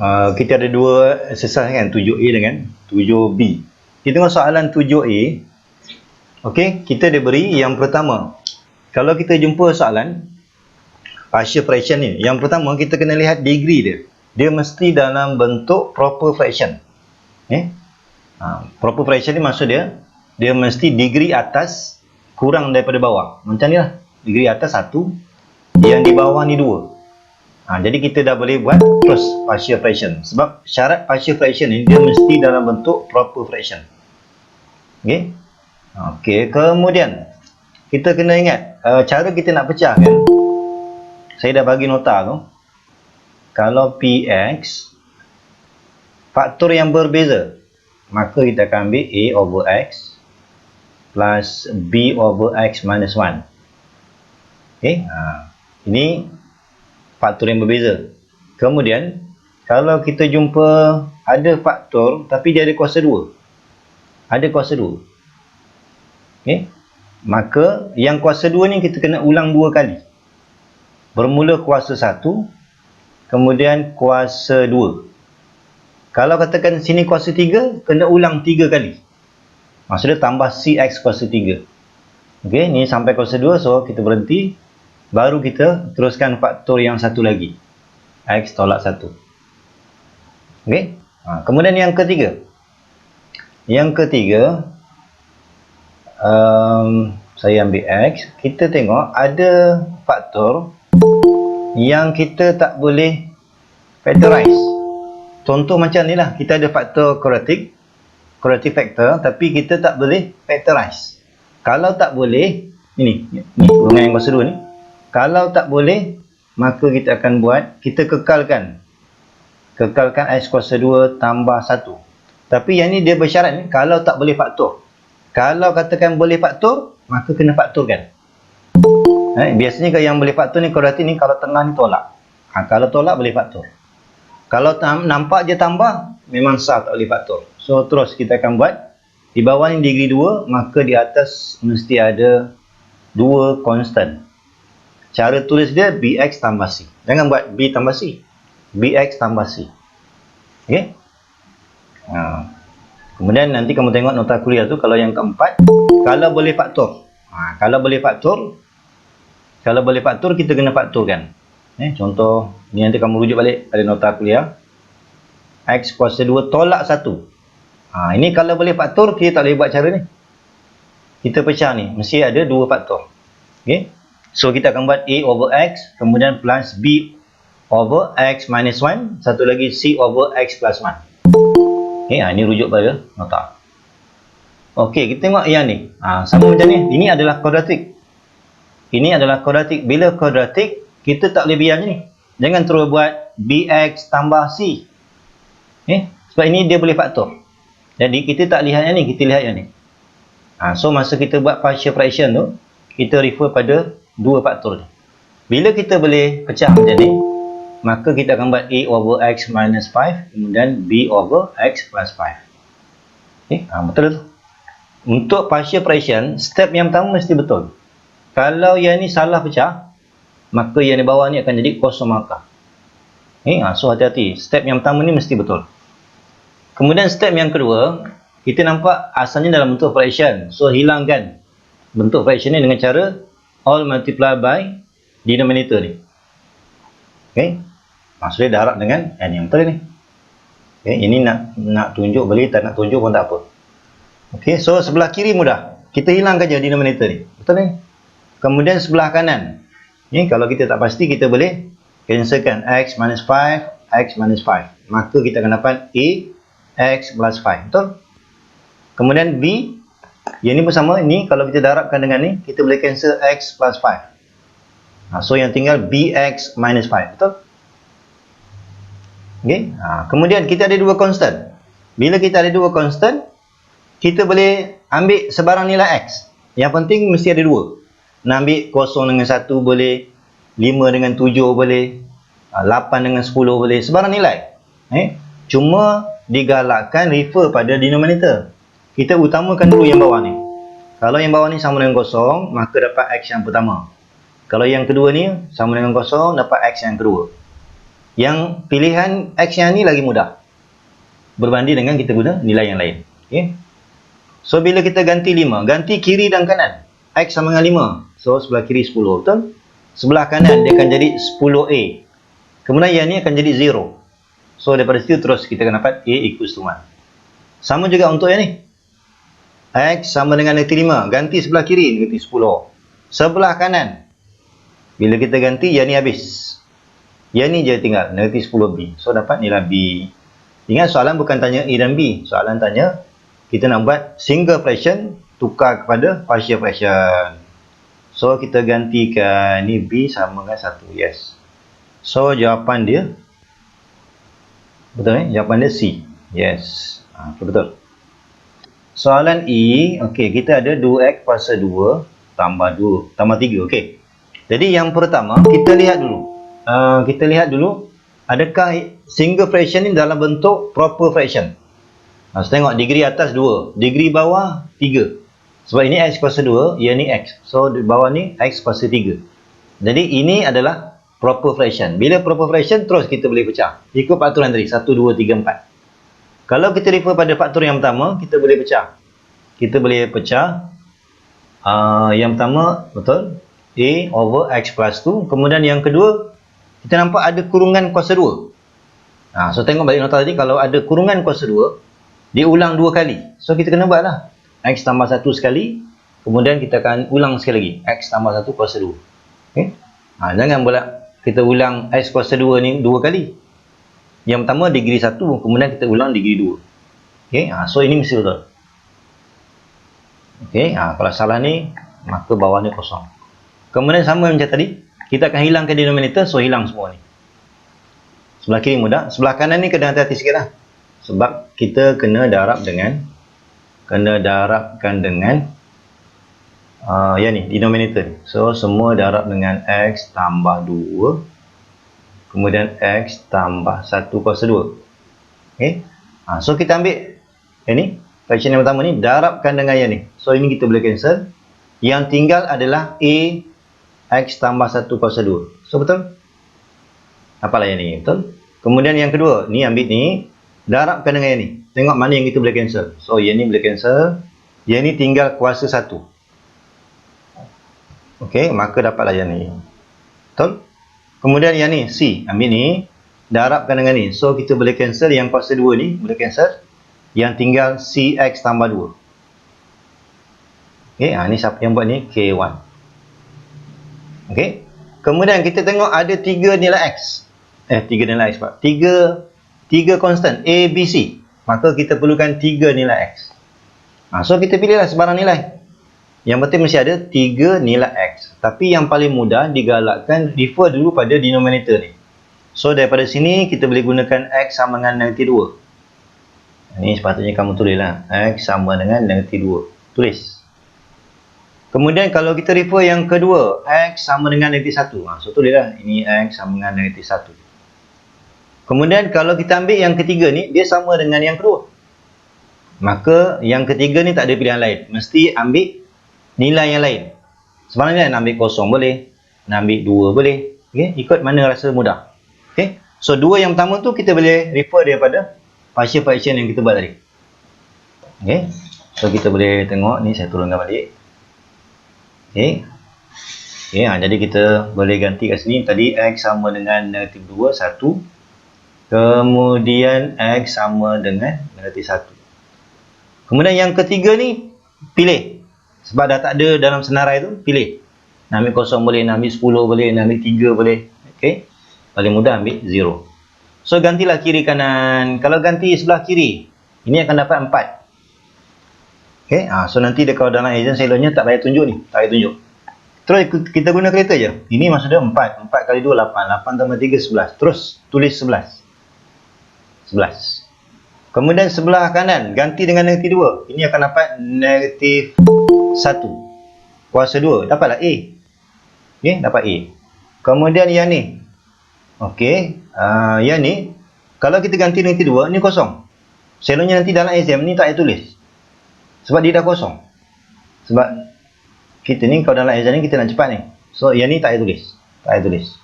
Kita ada dua exercise kan, 7A dengan 7B. Kita tengok soalan 7A. Okey, kita diberi yang pertama. Kalau kita jumpa soalan partial fraction ni, yang pertama kita kena lihat degree dia. Dia mesti dalam bentuk proper fraction. Proper fraction ni maksud dia mesti degree atas kurang daripada bawah. Macam ni lah. Degree atas 1, yang di bawah ni 2. Jadi kita dah boleh buat terus partial fraction. Sebab syarat partial fraction ni dia mesti dalam bentuk proper fraction. Okey. Okey, kemudian kita kena ingat cara kita nak pecah kan. Saya dah bagi nota tu. Kalau Px faktor yang berbeza, maka kita akan ambil A over X plus B over X minus 1. Okey. Ini faktor yang berbeza. Kemudian kalau kita jumpa ada faktor tapi dia ada kuasa 2. Ada kuasa 2. Okey. Maka yang kuasa 2 ni kita kena ulang 2 kali. Bermula kuasa 1, kemudian kuasa 2. Kalau katakan sini kuasa 3, kena ulang 3 kali. Maksudnya tambah Cx kuasa 3. Okey, ni sampai kuasa 2, so kita berhenti. Baru kita teruskan faktor yang satu lagi. X tolak 1. Okey. Kemudian yang ketiga. Yang ketiga, saya ambil X. Kita tengok ada faktor yang kita tak boleh factorize. Contoh macam ni lah. Kita ada faktor quadratic factor, tapi kita tak boleh factorize. Kalau tak boleh, ni golongan yang kuasa 2 ni. Kalau tak boleh, maka kita akan buat, kita kekalkan X kuasa 2 tambah 1. Tapi yang ni dia bersyarat ni, kalau tak boleh faktor. Kalau katakan boleh faktor, maka kena faktorkan. Biasanya kalau yang boleh faktor ni, kuadratik ni, kalau tengah ni tolak. Kalau tolak boleh faktor. Kalau nampak je tambah, memang sah tak boleh faktor. So terus kita akan buat, di bawah ni degree 2, maka di atas mesti ada 2 constant. Cara tulis dia Bx tambah C. Jangan buat B tambah C. Bx tambah C. Okey. Kemudian nanti kamu tengok nota kuliah tu, kalau yang keempat, kalau boleh faktor. Kalau boleh faktor kita kena faktorkan. Contoh ni nanti kamu rujuk balik pada nota kuliah. X kuasa 2 tolak 1. Ini kalau boleh faktor, kita tak boleh buat cara ni. Kita pecah ni, mesti ada 2 faktor. Okey. So kita akan buat A over X, kemudian plus B over X minus 1, satu lagi C over X plus 1. Okay, ini rujuk pada nota. Okey, kita tengok yang ni. Sama macam ni. Ini adalah kuadratik. Bila kuadratik, kita tak boleh biar ni. Jangan terus buat Bx tambah C. Sebab ini dia boleh faktor. Jadi kita tak lihat yang ni, kita lihat yang ni. So masa kita buat partial fraction tu, kita refer pada 2 faktor ni. Bila kita boleh pecah macam ni, maka kita akan buat A over X minus 5, kemudian B over X plus 5. Betul tu. Untuk partial fraction, step yang pertama mesti betul. Kalau yang ni salah pecah, maka yang di bawah ni akan jadi kosong markah. So hati-hati. Step yang pertama ni mesti betul. Kemudian step yang kedua, kita nampak asalnya dalam bentuk fraction. So hilangkan bentuk fraction ni dengan cara all multiply by denominator ni. Okey. Maksudnya darab dengan n yang betul ni. Okey, ini nak tunjuk boleh, tak nak tunjuk pun tak apa. Okey, so sebelah kiri mudah. Kita hilangkan je denominator ni. Betul ni? Kemudian sebelah kanan. Ni kalau kita tak pasti, kita boleh cancelkan x minus 5, x minus 5. Maka kita akan dapat A x plus 5. Betul? Kemudian B, yang ni pun sama. Ini kalau kita darabkan dengan ni, kita boleh cancel x plus 5. So yang tinggal Bx minus 5. Betul? Okay. Kemudian kita ada 2 constant. Bila kita ada 2 constant, kita boleh ambil sebarang nilai x. Yang penting mesti ada 2. Nak ambil 0 dengan 1 boleh, 5 dengan 7 boleh, 8 dengan 10 boleh, sebarang nilai. Cuma digalakkan refer pada denominator. Kita utamakan dulu yang bawah ni. Kalau yang bawah ni sama dengan 0, maka dapat x yang pertama. Kalau yang kedua ni sama dengan 0, dapat x yang kedua. Yang pilihan X yang ni lagi mudah berbanding dengan kita guna nilai yang lain. Okay. So bila kita ganti 5, ganti kiri dan kanan. X sama dengan 5. So sebelah kiri 10, betul? Sebelah kanan dia akan jadi 10A. Kemudian yang ni akan jadi 0. So daripada situ terus kita akan dapat A equals to 1. Sama juga untuk yang ni. X sama dengan negatif 5. Ganti sebelah kiri, negatif 10. Sebelah kanan. Bila kita ganti, yang ni habis. Yang ni je tinggal, negatif 10B. So dapat nilai B. Ingat soalan bukan tanya A dan B. Soalan tanya, kita nak buat single fraction, tukar kepada partial fraction. So kita gantikan, ni B sama dengan 1. Yes. So jawapan dia, betul jawapan dia C. Yes. Betul. Soalan E, okey, kita ada 2x kuasa 2 tambah 3, okey. Jadi yang pertama, kita lihat dulu. Adakah single fraction ni dalam bentuk proper fraction? So tengok degree atas 2, degree bawah 3. Sebab ini x kuasa 2, yang ni x. So di bawah ni x kuasa 3. Jadi ini adalah proper fraction. Bila proper fraction, terus kita boleh pecah. Ikut faktoran tadi, 1, 2, 3, 4. Kalau kita refer pada faktor yang pertama, kita boleh pecah. Yang pertama, betul, A over X plus 2. Kemudian yang kedua, kita nampak ada kurungan kuasa 2. So tengok balik nota tadi, kalau ada kurungan kuasa 2, dia ulang 2 kali. So kita kena buat lah. X tambah 1 sekali, kemudian kita akan ulang sekali lagi. X tambah 1 kuasa 2. Okay? Jangan pula kita ulang X kuasa 2 ni 2 kali. Yang pertama degree 1, kemudian kita ulang degree 2. Okay? So ini mesti betul. Okay? Kalau salah ni, maka bawah ni kosong. Kemudian sama macam tadi, kita akan hilangkan denominator, so hilang semua ni. Sebelah kiri mudah, sebelah kanan ni kena hati-hati sikit lah. Sebab kita kena darabkan dengan yang ni, denominator ni. So semua darab dengan X tambah 2, kemudian X tambah 1 kuasa 2. Okay? So kita ambil yang ni, fraction yang pertama ni, darabkan dengan yang ni. So ini kita boleh cancel. Yang tinggal adalah A X tambah 1 kuasa 2. So betul? Apalah yang ni, betul? Kemudian yang kedua, ni ambil ni, darabkan dengan yang ni. Tengok mana yang kita boleh cancel. So yang ni boleh cancel. Yang ni tinggal kuasa 1. Okey, maka dapatlah yang ni. Betul? Kemudian yang ni, C. Ambil ni, darabkan dengan ni. So kita boleh cancel yang kuasa 2 ni, boleh cancel. Yang tinggal CX tambah 2. Okey, ni siapa yang buat ni? K1. Okey. Kemudian kita tengok ada 3 nilai X. 3 nilai X, Pak. 3 constant A, B, C. Maka kita perlukan 3 nilai X. So kita pilihlah sebarang nilai. Yang penting mesti ada 3 nilai X. Tapi yang paling mudah digalakkan refer dulu pada denominator ni. So daripada sini kita boleh gunakan X sama dengan negatif 2. Ini sepatutnya kamu tulislah. X sama dengan negatif 2. Tulis. Kemudian kalau kita refer yang kedua, X sama dengan negatif 1. So tulislah, ini X sama dengan negatif 1. Kemudian kalau kita ambil yang ketiga ni, dia sama dengan yang kedua. Maka yang ketiga ni tak ada pilihan lain. Mesti ambil nilai yang lain. Sebenarnya nak ambil kosong boleh, nak ambil 2 boleh. Okay? Ikut mana rasa mudah. Okay? So 2 yang pertama tu kita boleh refer daripada partial fraction yang kita buat tadi. Okay? So kita boleh tengok, ni saya turunkan balik. Okay. Jadi kita boleh ganti kat sini. Tadi X sama dengan negatif 2, 1. Kemudian X sama dengan negatif 1. Kemudian yang ketiga ni, pilih. Sebab dah tak ada dalam senarai tu, pilih. Nak ambil kosong boleh, nak ambil 10 boleh, nak ambil 3 boleh. Okay. Paling mudah ambil 0. So gantilah kiri kanan. Kalau ganti sebelah kiri, ini akan dapat 4. Okay, so nanti dia kalau dalam exam selalunya tak payah tunjuk ni, tak payah tunjuk. Terus kita guna kereta je. Ini maksudnya 4. 4 kali 2, 8. 8 tambah 3, 11. Terus tulis 11. 11. Kemudian sebelah kanan, ganti dengan negatif 2. Ini akan dapat negatif 1. Kuasa 2. Dapatlah A. Okay, dapat A. Kemudian yang ni. Okay, yang ni, kalau kita ganti negatif 2, ni kosong. Selalunya nanti dalam exam ni tak payah tulis. Sebab dia dah kosong. Sebab kita ni kalau dalam exam ni kita nak cepat ni. So yang ni tak payah tulis. Tak payah tulis.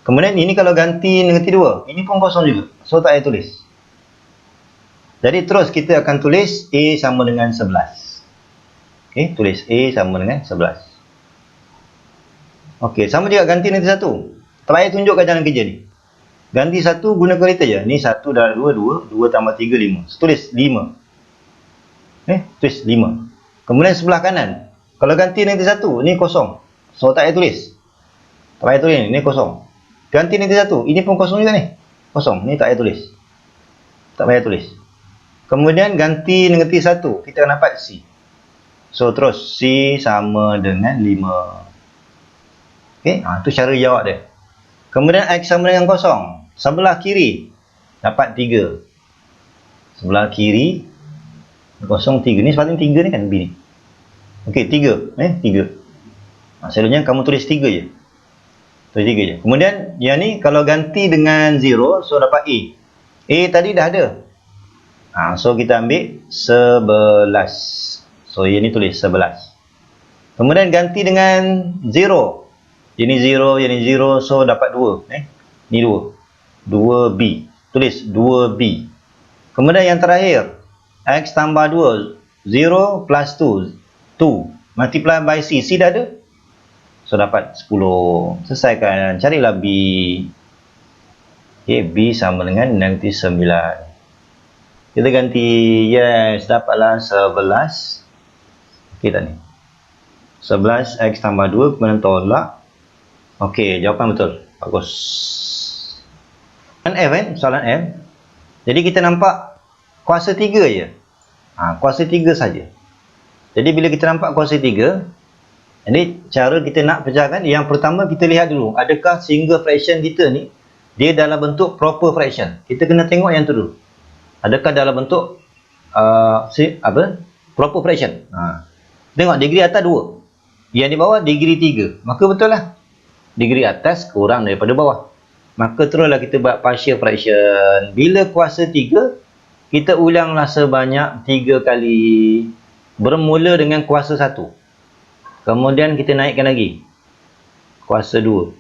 Kemudian ini kalau ganti negati 2, ini pun kosong juga. So tak payah tulis. Jadi terus kita akan tulis A sama dengan 11. Okey, tulis A sama dengan 11. Okey, sama juga ganti negati 1. Tak payah tunjukkan jalan kerja ni. Ganti 1 guna kereta je. Ni 1 dah 2, 2 tambah 3, 5. So, tulis 5. Tulis 5. Kemudian sebelah kanan. Kalau ganti negati 1, ni kosong. So tak payah tulis. Tak payah tulis ni kosong. Ganti negati 1, ini pun kosong juga ni. Kosong, ni tak payah tulis. Tak payah tulis. Kemudian ganti negati 1, kita akan dapat C. So terus C sama dengan 5. Okey, tu cara jawab dia. Kemudian X sama dengan kosong. Sebelah kiri dapat 3. Sebelah kiri kosong 3. Ni sepatutnya 3 ni kan B ni. Okey, 3. 3. Selalunya kamu tulis 3 je. Tulis 3 je. Kemudian yang ni kalau ganti dengan 0, so dapat A. A tadi dah ada. So kita ambil 11. So yang ni tulis 11. Kemudian ganti dengan 0. Yang ni 0, yang ni 0, so dapat 2. Ni 2. 2B. Tulis 2B. Kemudian yang terakhir, X tambah 2. 0 plus 2. 2. Multiply by C. C dah ada. So dapat 10. Selesaikan. Carilah B. Okay, B sama dengan negatif 9. Kita ganti. Yes, dapatlah 11. Okay tak ni? 11 X tambah 2. Kemudian tolak. Okey, jawapan betul. Bagus. Soalan F soalan F. Jadi kita nampak kuasa 3 je. Kuasa 3 saja. Jadi bila kita nampak kuasa 3, jadi cara kita nak pecahkan, yang pertama kita lihat dulu, adakah single fraction kita ni dia dalam bentuk proper fraction. Kita kena tengok yang tu dulu. Adakah dalam bentuk proper fraction. Tengok degree atas 2. Yang di bawah degree 3. Maka betul lah. Degree atas kurang daripada bawah. Maka teruslah kita buat partial fraction. Bila kuasa 3, kita ulanglah sebanyak 3 kali. Bermula dengan kuasa 1. Kemudian kita naikkan lagi. Kuasa 2.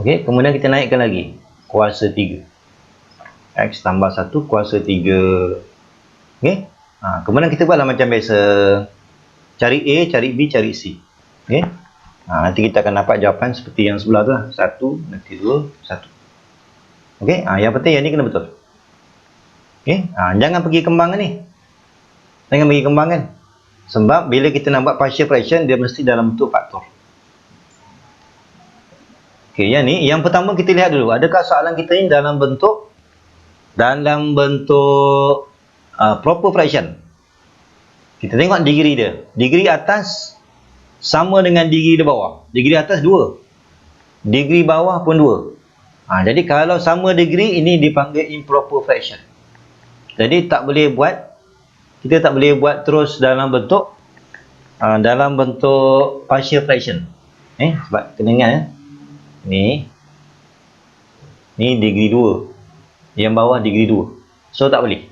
Okey, kemudian kita naikkan lagi. Kuasa 3. X tambah 1 kuasa 3. Okey. Kemudian kita buatlah macam biasa. Cari A, cari B, cari C. Okey. Nanti kita akan dapat jawapan seperti yang sebelah tu lah. 1, nanti 2, 1. Okey, yang penting yang ni kena betul. Okey, jangan pergi kembang ni. Jangan pergi kembang kan. Sebab bila kita nak buat partial fraction, dia mesti dalam bentuk faktor. Okey, yang ni, yang pertama kita lihat dulu. Adakah soalan kita ni dalam bentuk proper fraction. Kita tengok degree dia. Degree atas sama dengan degree di bawah. Degree atas 2. Degree bawah pun 2. Jadi kalau sama degree, ini dipanggil improper fraction. Jadi tak boleh buat, kita tak boleh buat terus dalam bentuk partial fraction. Sebab kena ingat ni degree 2. Yang bawah degree 2. So tak boleh.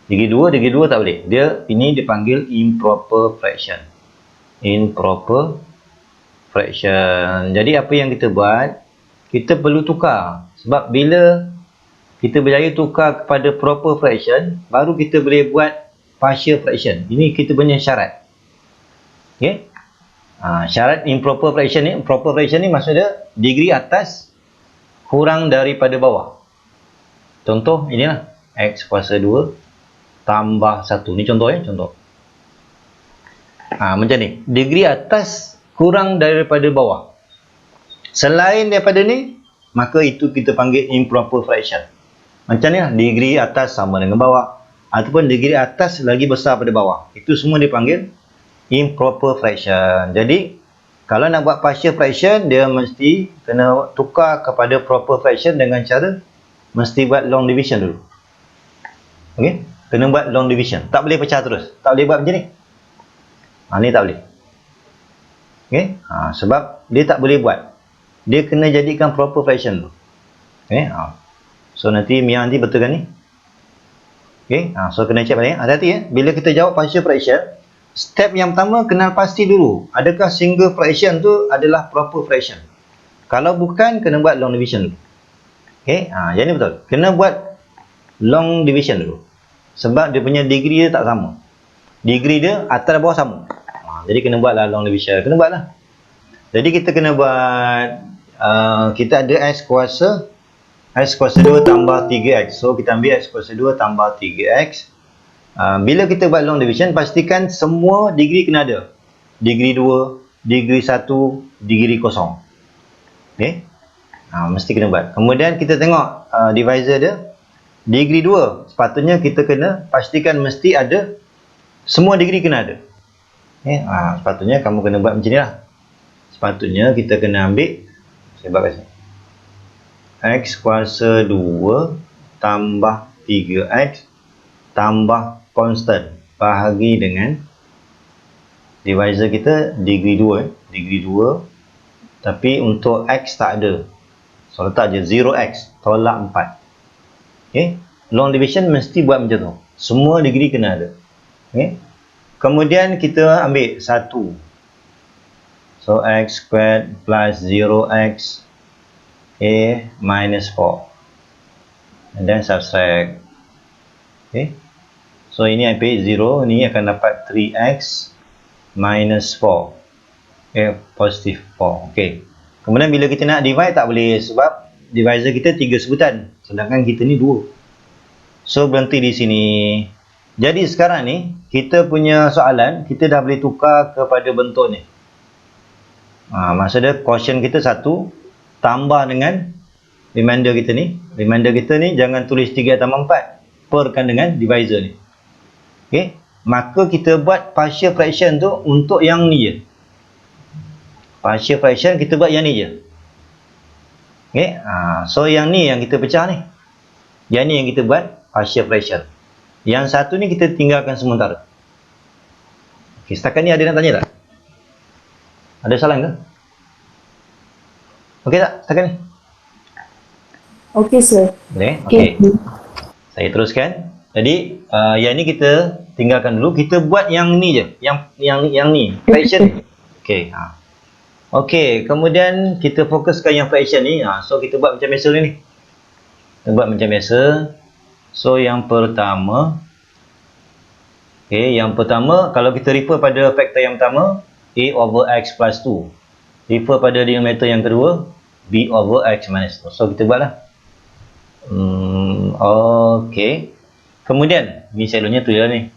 Degree 2 tak boleh. Ini dipanggil improper fraction. Improper fraction. Jadi apa yang kita buat, kita perlu tukar. Sebab bila kita berjaya tukar kepada proper fraction, baru kita boleh buat partial fraction. Ini kita punya syarat. Okay? Syarat improper fraction ni, proper fraction ni maksudnya degree atas kurang daripada bawah. Contoh inilah X kuasa 2 tambah 1. Ni contoh contoh. Macam ni. Degree atas kurang daripada bawah. Selain daripada ni, maka itu kita panggil improper fraction. Macam ni lah. Degree atas sama dengan bawah. Ataupun degree atas lagi besar pada bawah. Itu semua dipanggil improper fraction. Jadi, kalau nak buat partial fraction, dia mesti kena tukar kepada proper fraction dengan cara mesti buat long division dulu. Okey? Kena buat long division. Tak boleh pecah terus. Tak boleh buat macam ni. Ni tak boleh. Okey? Sebab dia tak boleh buat. Dia kena jadikan proper fraction dulu. Okey? So nanti Mia nanti betulkan ni. Okey? So kena check balik. Hati-hati bila kita jawab partial fraction, step yang pertama kenal pasti dulu. Adakah single fraction tu adalah proper fraction? Kalau bukan, kena buat long division dulu. Okey, yang ni betul. Kena buat long division dulu. Sebab dia punya degree dia tak sama. Degree dia atas dan bawah sama. Jadi kena buatlah long division. Kena buatlah. Jadi kita kena buat, kita ada X kuasa 2 tambah 3X. So kita ambil X kuasa 2 tambah 3X. Bila kita buat long division, pastikan semua degree kena ada. Degree 2, degree 1, degree kosong. Okay? Mesti kena buat. Kemudian kita tengok divisor dia. Degree 2, sepatutnya kita kena pastikan mesti ada. Semua degree kena ada. Okay? Sepatutnya kamu kena buat macam ni lah. Sepatutnya kita kena ambil, saya buat kat sini, X kuasa 2 tambah 3X tambah constant bahagi dengan divisor kita degree 2. Degree 2. Tapi untuk X tak ada. So letak je 0X. Tolak 4. Okay. Long division mesti buat macam tu. Semua degree kena ada. Okay. Kemudian kita ambil 1. So X squared plus 0X A minus 4. And then subtract. Okay. So ini ambil 0. Ini akan dapat 3X minus 4. Okay, positif 4. Okay. Kemudian bila kita nak divide tak boleh sebab divisor kita 3 sebutan. Sedangkan kita ni 2. So berhenti di sini. Jadi sekarang ni kita punya soalan kita dah boleh tukar kepada bentuk ni. Maksudnya quotient kita 1 tambah dengan remainder kita ni. Remainder kita ni jangan tulis 3 tambah 4. Perkan dengan divisor ni. Okay. Maka kita buat partial fraction tu untuk yang ni je. Partial fraction kita buat yang ni je. Okay. So yang ni yang kita pecah ni. Yang ni yang kita buat partial fraction. Yang satu ni kita tinggalkan sementara. Okay. Setakat ni ada nak tanya tak? Ada soalan ke? Okey tak setakat ni? Okey sir. Boleh? Okey. Saya teruskan. Jadi yang ni kita tinggalkan dulu. Kita buat yang ni je. Yang ni. Fraction ni. Okey. Okey. Kemudian kita fokuskan yang fraction ni. So kita buat macam biasa ni. Kita buat macam biasa. So yang pertama. Okey. Yang pertama. Kalau kita refer pada faktor yang pertama. A over X plus 2. Refer pada denominator yang kedua. B over X minus 2. So kita buatlah. Okey. Kemudian. Ni selalunya tu je lah ni.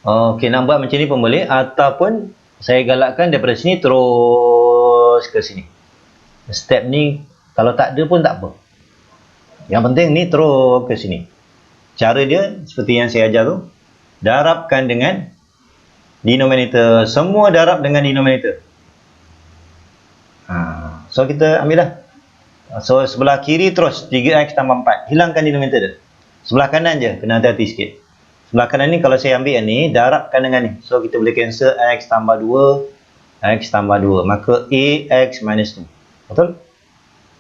Okey. Nak buat macam ni pun boleh. Ataupun saya galakkan daripada sini terus ke sini. Step ni kalau tak ada pun tak apa. Yang penting ni terus ke sini. Cara dia seperti yang saya ajar tu. Darabkan dengan denominator. Semua darab dengan denominator. So kita ambil dah. So sebelah kiri terus 3X tambah 4. Hilangkan denominator dia. Sebelah kanan je. Kena hati-hati sikit. Sebelah kanan ni kalau saya ambil yang ni. Darabkan dengan ni. So kita boleh cancel X tambah 2. X tambah 2. Maka AX minus 2. Betul?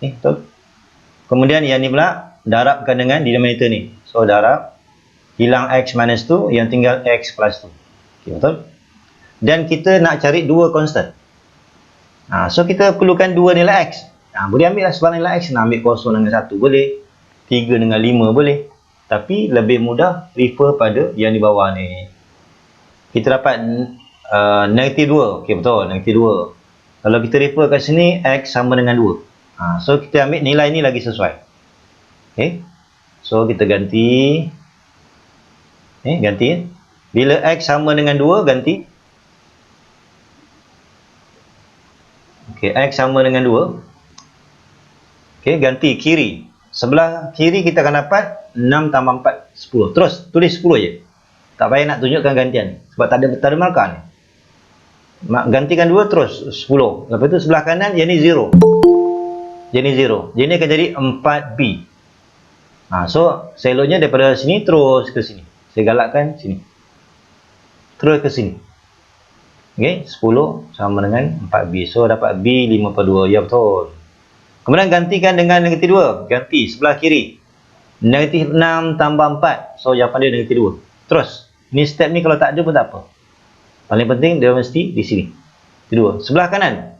Betul. Kemudian yang ni pula. Darabkan dengan denominator ni. So darab. Hilang X minus 2. Yang tinggal X plus 2. Okay, betul? Dan kita nak cari dua constant. So kita perlukan dua nilai X. Boleh ambil lah sebarang nilai X. Nak ambil kosong dengan 1 boleh. 3 dengan 5 boleh. Tapi lebih mudah refer pada yang di bawah ni. Kita dapat negatif 2. Ok betul. Negatif 2. Kalau kita refer kat sini X sama dengan 2. So kita ambil nilai ni lagi sesuai. Ok. So kita ganti. Ganti. Bila X sama dengan 2 ganti. Ok, X sama dengan 2. Ok, ganti kiri. Sebelah kiri kita akan dapat 6 tambah 4, 10. Terus, tulis 10 je. Tak payah nak tunjukkan gantian. Sebab tak ada markah ni. Gantikan 2 terus, 10. Lepas tu sebelah kanan, yang ni 0. Yang ni 0. Yang ni akan jadi 4B. So, seloknya daripada sini terus ke sini. Saya galakkan sini. Terus ke sini. Okay, 10 sama dengan 4B. So, dapat B 5/2. Ya, betul. Kemudian gantikan dengan negatif 2. Ganti sebelah kiri. Negatif 6 tambah 4. So, jawapan dia negatif 2. Terus. Ni step ni kalau tak ada pun tak apa. Paling penting dia mesti di sini. Kedua. Sebelah kanan.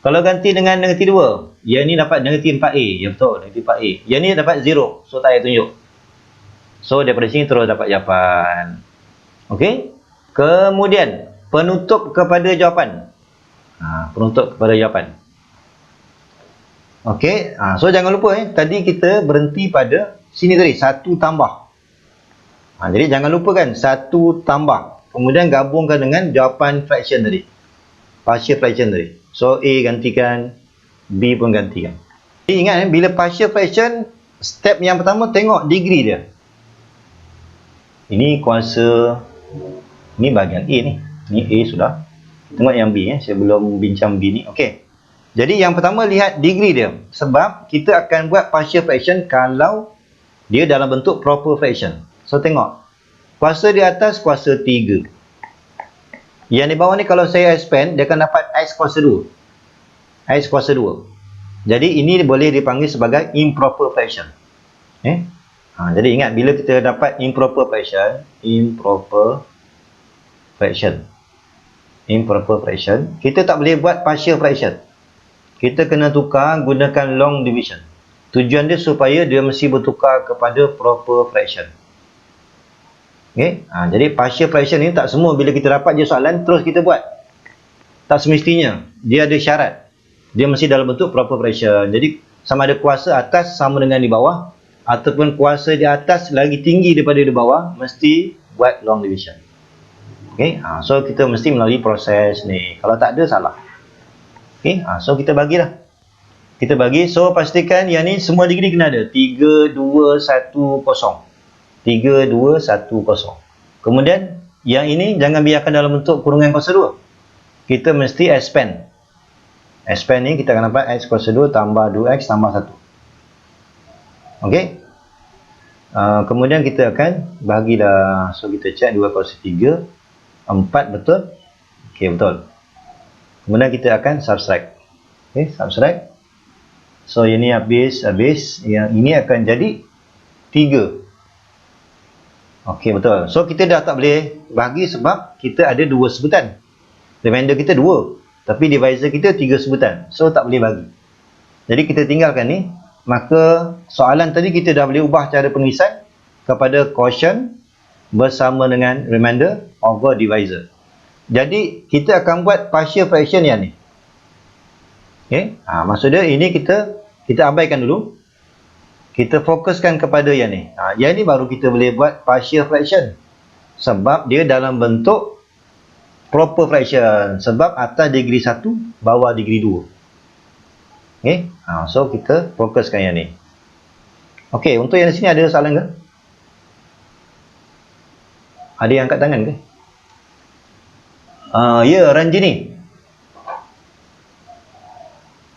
Kalau ganti dengan negatif 2, yang ni dapat negatif 4A. Ya betul, negatif 4A. Yang ni dapat 0. So tak payah tunjuk. So daripada sini terus dapat jawapan. Okey. Kemudian penutup kepada jawapan. Penutup kepada jawapan. Okey. So jangan lupa tadi kita berhenti pada sini tadi 1 tambah. Jadi jangan lupakan 1 tambah. Kemudian gabungkan dengan jawapan fraction tadi. Partial fraction tadi. So A gantikan, B pun gantikan. Jadi ingat bila partial fraction, step yang pertama tengok degree dia. Ini kuasa, ni bahagian A ni. Ni A sudah. Tengok yang B saya belum bincang B ni. Okey. Jadi yang pertama lihat degree dia. Sebab kita akan buat partial fraction kalau dia dalam bentuk proper fraction. So tengok. Kuasa di atas kuasa 3. Yang di bawah ni kalau saya expand, dia akan dapat X kuasa 2. X kuasa 2. Jadi ini boleh dipanggil sebagai improper fraction. Jadi ingat bila kita dapat improper fraction, kita tak boleh buat partial fraction. Kita kena tukar gunakan long division. Tujuan dia supaya dia mesti bertukar kepada proper fraction. Jadi partial fraction ni tak semua bila kita dapat je soalan terus kita buat. Tak semestinya. Dia ada syarat. Dia mesti dalam bentuk proper fraction. Jadi sama ada kuasa atas sama dengan di bawah, ataupun kuasa di atas lagi tinggi daripada di bawah, mesti buat long division. So kita mesti melalui proses ni. Kalau tak ada, salah. So kita bagilah. Kita bagi. So pastikan yang ni semua degree kena ada. 3, 2, 1, 0. 3, 2, 1, 0. Kemudian yang ini jangan biarkan dalam bentuk kurungan kuasa 2. Kita mesti expand. Expand ni kita akan dapat X kuasa 2 tambah 2X tambah 1. Okey. Kemudian kita akan bagilah. So kita cek 2 kuasa 3. 4 betul? Okey, betul. Kemudian kita akan subtract. Okey, subtract. So ini habis. Yang ini akan jadi 3. Okey, betul. So kita dah tak boleh bagi sebab kita ada 2 sebutan. Remainder kita 2. Tapi divisor kita 3 sebutan. So tak boleh bagi. Jadi kita tinggalkan ni. Maka soalan tadi kita dah boleh ubah cara penulisan kepada quotient bersama dengan remainder over divisor. Jadi kita akan buat partial fraction yang ni. Maksud dia ini kita abaikan dulu. Kita fokuskan kepada yang ni. Yang ni baru kita boleh buat partial fraction. Sebab dia dalam bentuk proper fraction. Sebab atas degree 1, bawah degree 2. So kita fokuskan yang ni. Okey, untuk yang di sini ada soalan ke? Ada yang angkat tangan ke? Ya, Ranjini.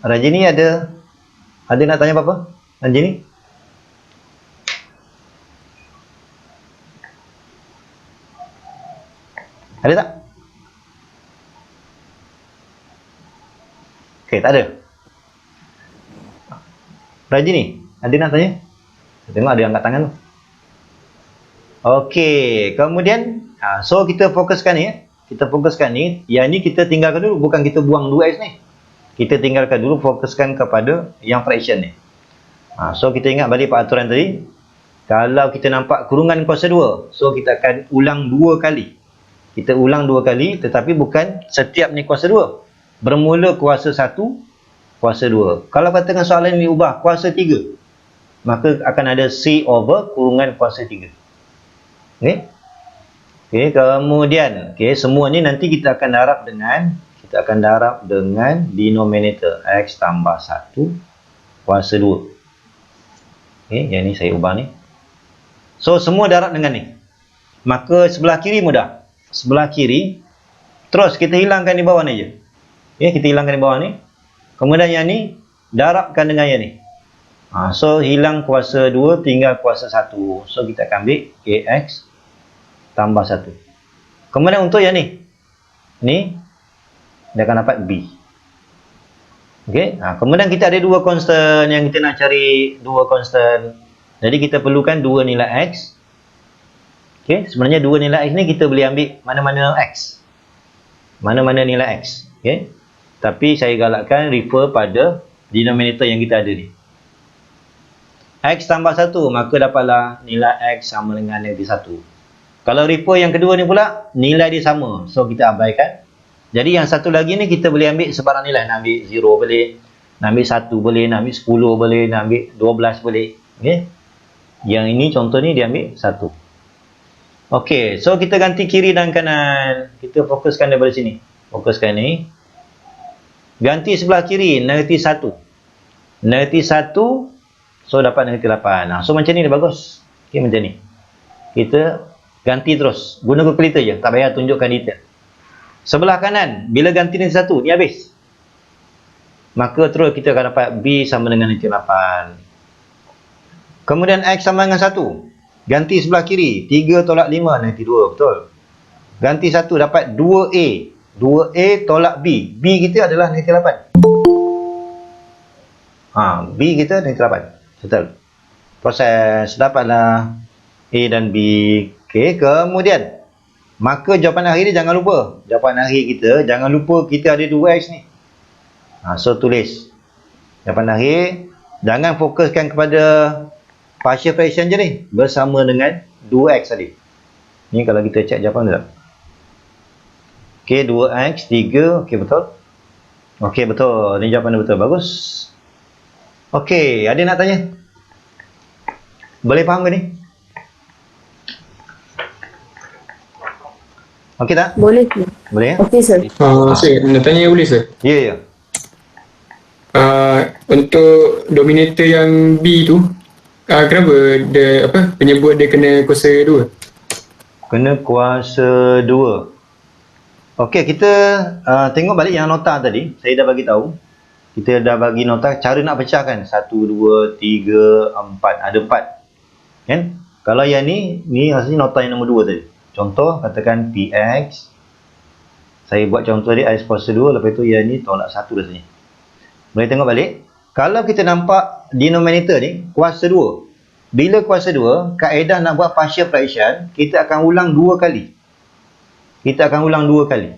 Ranjini ada nak tanya apa-apa? Ranjini? Ada tak? Okey, tak ada. Rajini, ada nak tanya? Saya tengok ada yang angkat tangan tu. Okey, kemudian so kita fokuskan ni. Kita fokuskan ni. Yang ni kita tinggalkan dulu. Bukan kita buang 2x ni. Kita tinggalkan dulu, fokuskan kepada yang fraction ni. So kita ingat balik peraturan tadi. Kalau kita nampak kurungan kuasa 2, so kita akan ulang 2 kali. Kita ulang 2 kali, tetapi bukan setiap ni kuasa 2. Bermula kuasa 1, kuasa 2. Kalau katakan soalan ini ubah kuasa 3, maka akan ada C over kurungan kuasa 3. Okey, kemudian semua ni nanti kita akan darab dengan denominator X tambah 1 kuasa 2. Yang ni saya ubah ni. So semua darab dengan ni. Maka sebelah kiri mudah. Sebelah kiri terus kita hilangkan di bawah ni je. Kita hilangkan di bawah ni. Kemudian yang ni darabkan dengan yang ni. So hilang kuasa 2, tinggal kuasa 1. So kita akan ambil AX tambah 1. Kemudian untuk yang ni, dia akan dapat B. Kemudian kita ada 2 constant yang kita nak cari. 2 constant. Jadi kita perlukan 2 nilai X. Sebenarnya 2 nilai X ni kita boleh ambil mana-mana X. Mana-mana nilai X. Tapi saya galakkan refer pada denominator yang kita ada ni. X tambah 1, maka dapatlah nilai X sama dengan negatif 1. Kalau refer yang kedua ni pula, nilai dia sama. So, kita abaikan. Jadi, yang satu lagi ni kita boleh ambil sebarang nilai. Nak ambil 0 boleh, nak ambil 1 boleh, nak ambil 10 boleh, nak ambil 12 boleh. Okay? Yang ini contoh ni dia ambil 1. Okey, so kita ganti kiri dan kanan. Kita fokuskan daripada sini. Fokuskan ni. Ganti sebelah kiri, negatif 1. Negatif 1, so dapat negatif 8. Nah, so macam ni dia bagus. Okey, macam ni. Kita ganti terus. Guna kalkulator je, tak payah tunjukkan detail. Sebelah kanan, bila ganti negatif 1, ni habis. Maka terus kita akan dapat B sama dengan negatif 8. Kemudian X sama dengan 1. Ganti sebelah kiri, 3 tolak 5, negatif 2, betul. Ganti 1, dapat 2A. 2A tolak B. B kita adalah negatif 8. B kita negatif 8. Betul. Proses, dapatlah A dan B. Okey, kemudian. Maka jawapan akhir ni jangan lupa. Jawapan akhir kita, jangan lupa kita ada 2X ni. So, tulis. Jawapan akhir, jangan fokuskan kepada partial fraction je ni, bersama dengan 2x tadi. Ni kalau kita cek jawapan tu tak? Okey, 2x, 3, okey betul. Okey betul, ni jawapan dia betul, bagus. Okey, ada nak tanya? Boleh faham ke ni? Okey tak? Boleh, sir. Boleh ya? Okey, sir. Sir, nak tanya boleh sir? Ya, ya. Untuk dominator yang B tu, kenapa dia penyebut dia kena kuasa 2? Kena kuasa 2. Okey, kita tengok balik yang nota tadi. Saya dah bagi tahu. Kita dah bagi nota cara nak pecahkan. 1, 2, 3, 4. Ada 4. Kan? Kalau yang ni rasanya nota yang nombor 2 tadi. Contoh, katakan PX. Saya buat contoh dia X kuasa 2. Lepas tu yang ni tolak 1 rasanya. Boleh tengok balik. Kalau kita nampak denominator ni, kuasa 2. Bila kuasa 2, kaedah nak buat partial fraction, kita akan ulang 2 kali. Kita akan ulang 2 kali.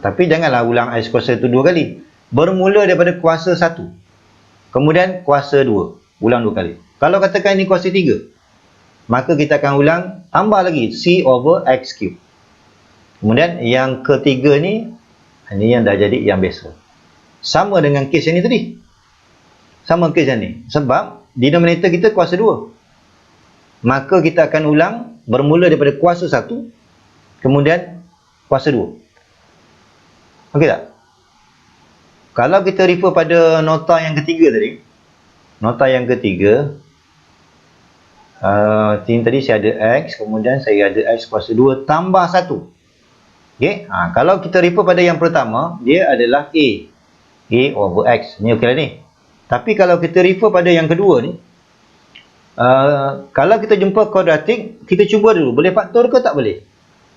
Tapi janganlah ulang X kuasa 1 2 kali. Bermula daripada kuasa 1. Kemudian kuasa 2. Ulang 2 kali. Kalau katakan ini kuasa 3, maka kita akan ulang, tambah lagi, C over X cube. Kemudian yang ketiga ni yang dah jadi yang biasa. Sama dengan kes yang ni tadi. Sama kes yang ni. Sebab denominator kita kuasa 2. Maka kita akan ulang bermula daripada kuasa 1. Kemudian kuasa 2. Okey tak? Kalau kita refer pada nota yang ketiga tadi. Nota yang ketiga. Tadi saya ada X. Kemudian saya ada X kuasa 2 tambah 1. Okay? Kalau kita refer pada yang pertama, dia adalah A. A over X. Ni okey lah ni. Tapi kalau kita refer pada yang kedua ni, kalau kita jumpa kuadratik, kita cuba dulu. Boleh faktor ke tak boleh?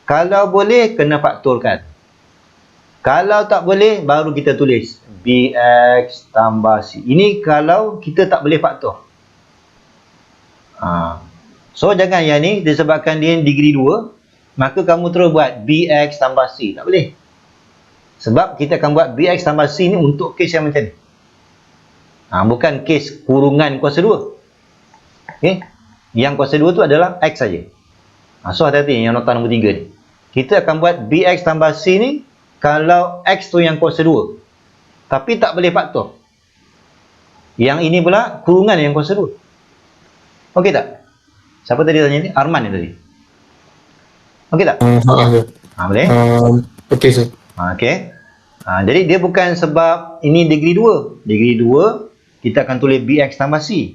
Kalau boleh, kena faktorkan. Kalau tak boleh, baru kita tulis BX tambah C. Ini kalau kita tak boleh faktor. So, jangan yang ni, disebabkan dia degree 2, maka kamu terus buat BX tambah C. Tak boleh. Sebab kita akan buat BX tambah C ni untuk kes yang macam ni. Bukan kes kurungan kuasa 2. Okay? Yang kuasa 2 tu adalah X saja. So hati-hati yang nota nombor 3 ni. Kita akan buat BX tambah C ni kalau X tu yang kuasa 2. Tapi tak boleh faktor. Yang ini pula kurungan yang kuasa 2. Okey tak? Siapa tadi tanya ni? Arman ni tadi. Okey tak? Boleh? Okey sir. Okey. Jadi dia bukan sebab ini degree 2. Degree 2, kita akan tulis BX tambah C.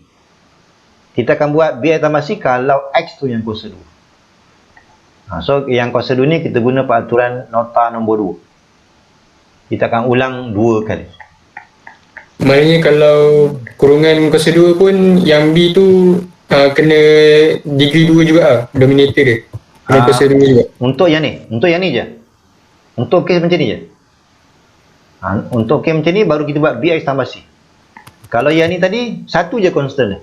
Kita akan buat BX tambah C kalau X tu yang kuasa 2. So yang kuasa 2 ni kita guna peraturan nota nombor 2. Kita akan ulang 2 kali. Maknanya kalau kurungan kuasa 2 pun yang B tu kena degree 2 juga dominator dia. Kena kuasa 2 juga. Untuk yang ni je. Untuk kes macam ni je. Untuk kes macam ni baru kita buat BX tambah C. Kalau yang ni tadi, satu je constant dia.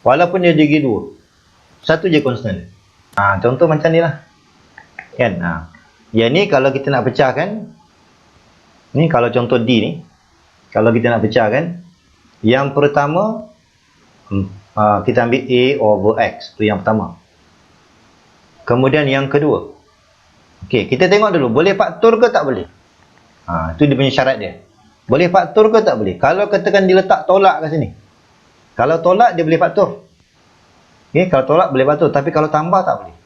Walaupun dia degree 2. Satu je constant dia. Contoh macam ni lah. Kan? Yang ni kalau kita nak pecahkan, Ni kalau contoh D ni, kalau kita nak pecahkan, yang pertama kita ambil A over X, tu yang pertama. Kemudian yang kedua, okey, kita tengok dulu boleh faktor ke tak boleh. Itu dia punya syarat dia. Boleh faktor ke tak boleh. Kalau katakan dia letak tolak kat sini, kalau tolak dia boleh faktor. Okey, kalau tolak boleh faktor, tapi kalau tambah tak boleh.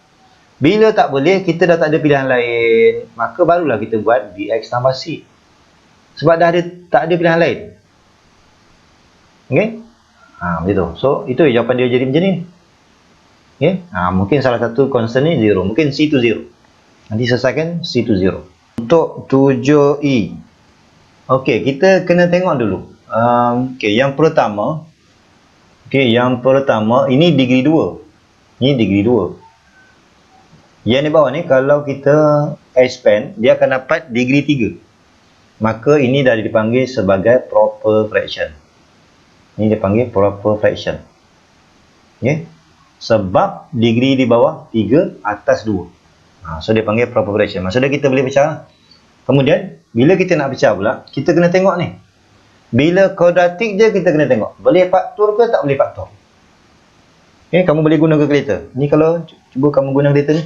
Bila tak boleh, kita dah tak ada pilihan lain, maka barulah kita buat Bx tambah C. Sebab dah ada, tak ada pilihan lain. Okey? Macam tu. So, itu jawapan dia jadi macam ni. Okey? Mungkin salah satu constant ni 0. Mungkin C tu 0. Nanti selesaikan C tu 0. Untuk 7E. Okey, kita kena tengok dulu. Okey, yang pertama. Okey, yang pertama, ini degree 2. Ini degree 2. Yang di bawah ni, kalau kita expand, dia akan dapat degree 3. Maka ini dah dipanggil sebagai proper fraction. Ini dipanggil proper fraction. Okay? Sebab degree di bawah 3, atas 2. So dia panggil proper fraction. Maksudnya kita boleh pecah. Kemudian, bila kita nak pecah pula, kita kena tengok ni. Bila kuadratik je, kita kena tengok. Boleh faktor ke tak boleh faktor? Okay, kamu boleh guna calculator. Ni kalau cuba kamu guna calculator ni.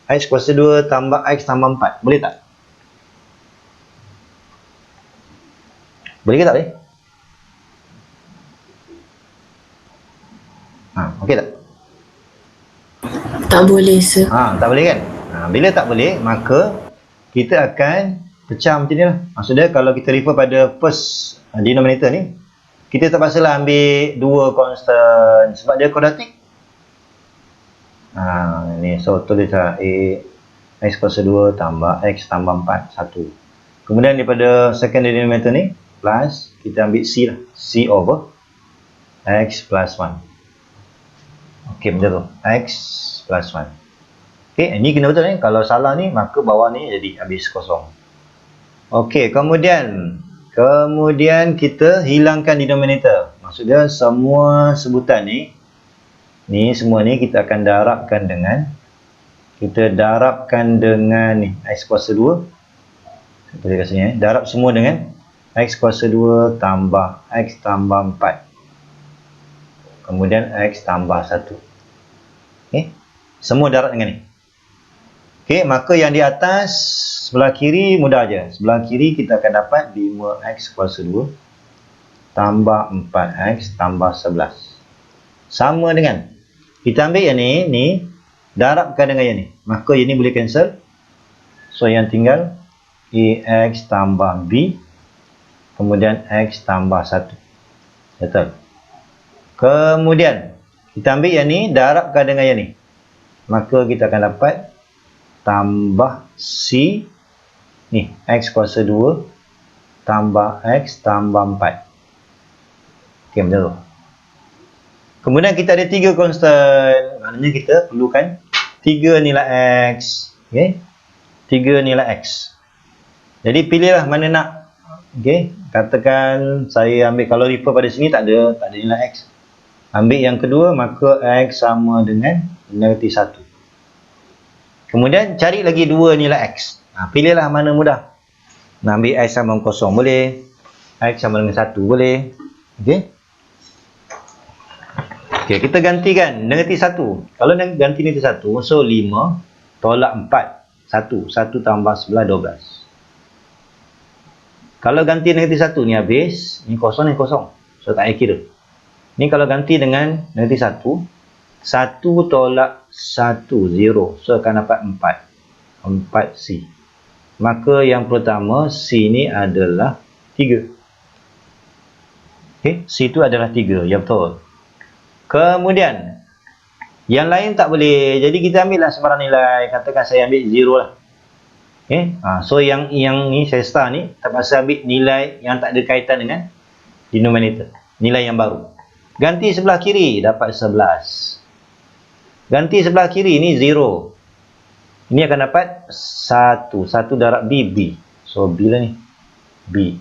X kuasa 2 tambah X tambah 4. Boleh tak? Boleh ke tak boleh? Okey tak? Tak boleh, sir. Tak boleh kan? Bila tak boleh, maka kita akan pecah macam ni lah. Maksudnya kalau kita refer pada first denominator ni, kita terpaksalah ambil dua constant sebab dia kuadratik. Ni, so tulis lah A X kuasa 2 tambah X tambah 4, 1. Kemudian daripada second denominator ni, plus, kita ambil C lah. C over X plus 1. Okey, macam tu. X plus 1. Okey, ini kena betul ni. Kalau salah ni, maka bawah ni jadi habis kosong. Okey, kemudian kita hilangkan denominator. Maksudnya semua sebutan ni, semua ni kita akan darabkan dengan ni, X kuasa 2. Kita tulis kat sini, darab semua dengan X kuasa 2 tambah X tambah 4. Kemudian X tambah 1. Okay. Semua darab dengan ni. Okay, maka yang di atas, sebelah kiri mudah aja. Sebelah kiri kita akan dapat 5X kuasa 2 tambah 4X tambah 11. Sama dengan, kita ambil yang ni, darabkan dengan yang ni. Maka yang ni boleh cancel. So, yang tinggal AX tambah B. Kemudian X tambah 1. Betul. Kemudian, kita ambil yang ni, darabkan dengan yang ni. Maka kita akan dapat tambah C. Ni, X kuasa 2 tambah X tambah 4. Okey, macam tu. Kemudian kita ada 3 constant. Maknanya kita perlukan 3 nilai X. Okay? 3 nilai X. Jadi, pilihlah mana nak. Okey, katakan saya ambil, kalau refer pada sini tak ada nilai X. Ambil yang kedua, maka X sama dengan negatif 1. Kemudian cari lagi 2 nilai X. Pilihlah mana mudah. Nak ambil X sama dengan 0 boleh. X sama dengan 1 boleh. Okey. Okey, kita gantikan negatif 1. Kalau ganti negatif 1, so 5 tolak 4. 1 tambah 11, 12. Kalau ganti negatif 1 ni habis, ni kosong. So tak payah kira. Ni kalau ganti dengan negatif 1, 1 tolak 1, 0. So akan dapat 4. 4C. Maka yang pertama, C ni adalah 3. Okay, C itu adalah 3. Ya betul. Kemudian, yang lain tak boleh. Jadi kita ambillah sembarang nilai. Katakan saya ambil 0 lah. Okay. So yang ni saya star ni terpaksa ambil nilai yang tak ada kaitan dengan denominator, nilai yang baru. Ganti sebelah kiri dapat 11. Ganti sebelah kiri ni 0. Ini akan dapat 1. 1 darab B, B. So B lah ni, B.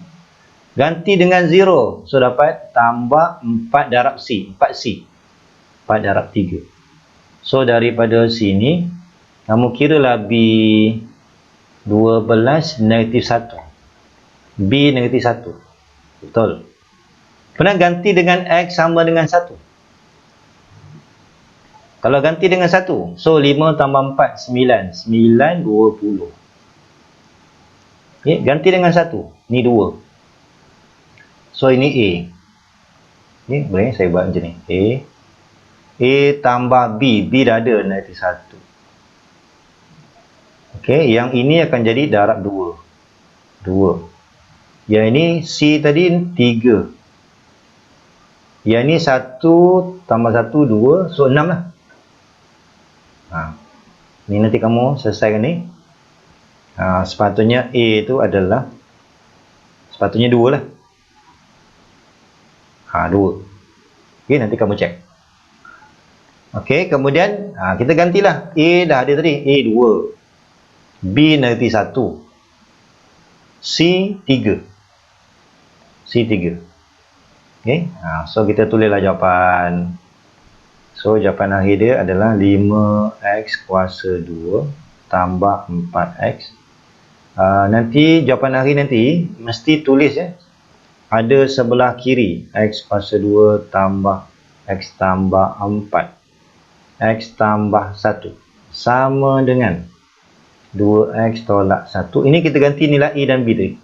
Ganti dengan 0. So dapat tambah 4 darab C, 4C. 4 darab 3. So daripada sini kamu kiralah B 12 negatif 1. B negatif 1. Betul. Pernah ganti dengan X sama dengan 1? Kalau ganti dengan 1, so 5 tambah 4, 9. 9, 20. Okay, ganti dengan 1. Ni 2. So, ini A. Okay, boleh saya buat macam ni. A tambah B. B dah ada negatif 1. Okay, yang ini akan jadi darab 2. 2. Yang ini C tadi 3. Yang ni 1 tambah 1, 2. So, 6 lah. Ni nanti kamu selesaikan ni. Sepatutnya A tu adalah sepatutnya 2 lah. 2. Okay, nanti kamu cek. Okay, kemudian kita gantilah. A dah ada tadi. A 2. B negatif 1. C 3. C 3. Okay, so kita tulislah jawapan. So, jawapan akhir dia adalah 5x kuasa 2 tambah 4x. Nanti jawapan akhir nanti mesti tulis ada sebelah kiri x kuasa 2 tambah x tambah 4 x tambah 1 sama dengan 2x tolak 1. Ini kita ganti nilai A dan B tadi.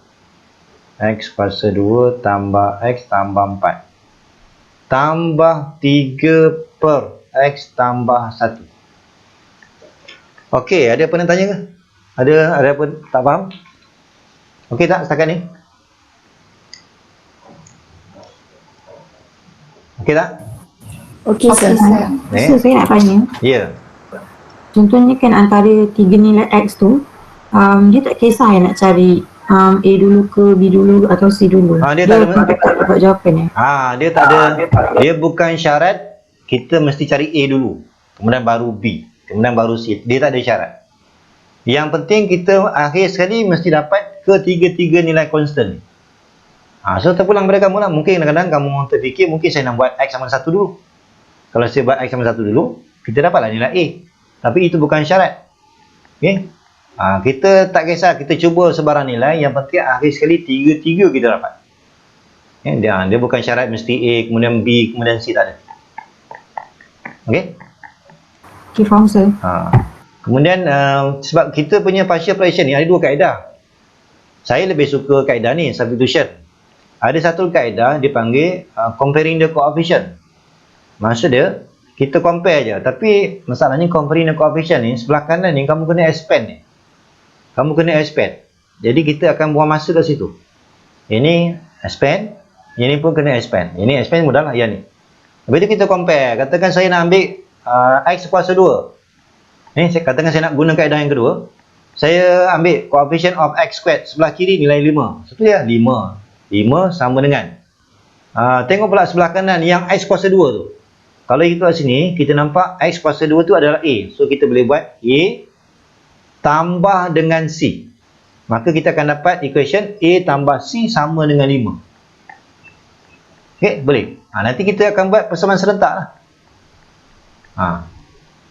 X kuasa 2 tambah x tambah 4 tambah 3 per x tambah 1. Okey, ada apa nak tanya ke? Ada apa tak faham? Okey tak setakat ni? Okey tak? Okey, sir. So, saya nak tanya. Ya. Contohnya kan antara 3 nilai X tu, dia tak kisah nak cari A dulu ke B dulu atau C dulu. Dia tak ada. Tak dapat jawapan Dia tak ada. Dia bukan syarat kita mesti cari A dulu, kemudian baru B, kemudian baru C. Dia tak ada syarat. Yang penting kita akhir sekali mesti dapat ketiga-tiga nilai constant. So terpulang pada kamu lah. Mungkin kadang-kadang kamu terfikir mungkin saya nak buat X sama 1 dulu. Kalau saya buat X sama 1 dulu, kita dapatlah nilai A. Tapi itu bukan syarat. Okay? Kita tak kisah, kita cuba sebarang nilai, yang penting akhir sekali tiga-tiga kita dapat. Dia bukan syarat mesti A, kemudian B, kemudian C, tak ada. Okay? Okay, faham sir. Kemudian sebab kita punya partial fraction ni ada dua kaedah. Saya lebih suka kaedah ni, substitution. Ada satu kaedah dipanggil comparing the coefficient. Maksud dia kita compare je, tapi masalahnya comparing the coefficient ni sebelah kanan ni kamu kena expand ni. Kamu kena expand. Jadi kita akan buang masa kat situ. Ini expand, ini pun kena expand. Ini expand mudah lah, yang ni. Lepas tu kita compare. Katakan saya nak ambil X kuasa 2. Ni katakan saya nak guna kaedah yang kedua. Saya ambil coefficient of X squared. Sebelah kiri nilai 5. Seperti ya, 5. 5 sama dengan. Tengok pula sebelah kanan yang X kuasa 2 tu. Kalau kita kat sini, kita nampak X kuasa 2 tu adalah A. So kita boleh buat A tambah dengan C. Maka kita akan dapat equation A tambah C sama dengan 5. Okay, boleh. Nanti kita akan buat persamaan serentak lah.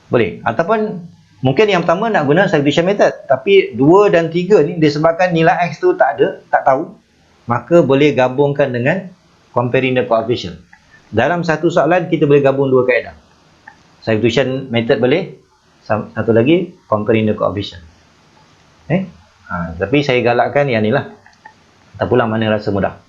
Boleh. Ataupun mungkin yang pertama nak guna substitution method. Tapi 2 dan 3 ni disebabkan nilai X tu tak ada, tak tahu. Maka boleh gabungkan dengan comparing the coefficient. Dalam satu soalan kita boleh gabung dua kaedah. Substitution method boleh. Satu lagi comparing the coefficient. Tapi saya galakkan yang ni lah. Tak pula mana rasa mudah.